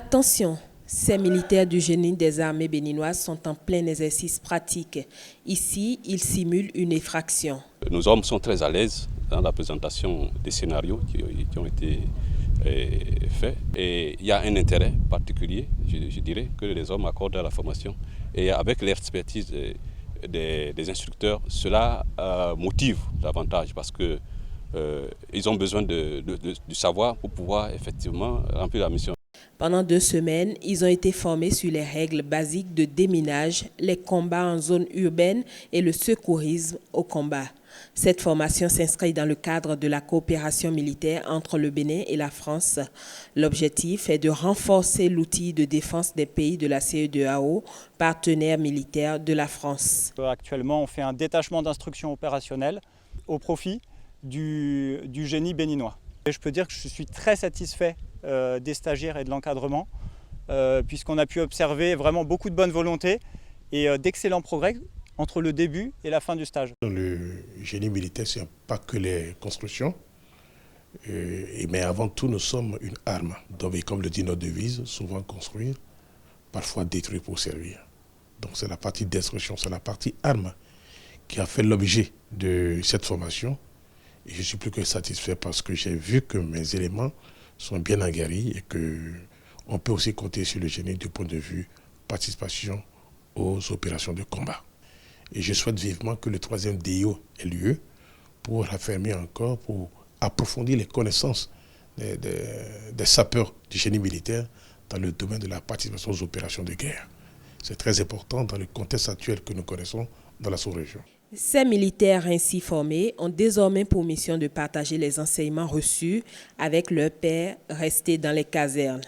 Attention, ces militaires du génie des armées béninoises sont en plein exercice pratique. Ici, ils simulent une effraction. Nos hommes sont très à l'aise dans la présentation des scénarios qui ont été faits. Et il y a un intérêt particulier, je dirais, que les hommes accordent à la formation. Et avec l'expertise des instructeurs, cela motive davantage parce que ils ont besoin du savoir pour pouvoir effectivement remplir la mission. Pendant 2 semaines, ils ont été formés sur les règles basiques de déminage, les combats en zone urbaine et le secourisme au combat. Cette formation s'inscrit dans le cadre de la coopération militaire entre le Bénin et la France. L'objectif est de renforcer l'outil de défense des pays de la CEDEAO, partenaire militaire de la France. Actuellement, on fait un détachement d'instruction opérationnelle au profit du génie béninois. Et je peux dire que je suis très satisfait des stagiaires et de l'encadrement, puisqu'on a pu observer vraiment beaucoup de bonne volonté et d'excellents progrès entre le début et la fin du stage. Le génie militaire, ce n'est pas que les constructions, mais avant tout, nous sommes une arme. Donc, comme le dit notre devise, souvent construire, parfois détruire pour servir. Donc c'est la partie destruction, c'est la partie arme qui a fait l'objet de cette formation. Et je suis plus que satisfait parce que j'ai vu que mes éléments sont bien aguerris et qu'on peut aussi compter sur le génie du point de vue participation aux opérations de combat. Et je souhaite vivement que le 3e DIO ait lieu pour raffermir encore, pour approfondir les connaissances des sapeurs du génie militaire dans le domaine de la participation aux opérations de guerre. C'est très important dans le contexte actuel que nous connaissons dans la sous-région. Ces militaires ainsi formés ont désormais pour mission de partager les enseignements reçus avec leurs pairs restés dans les casernes.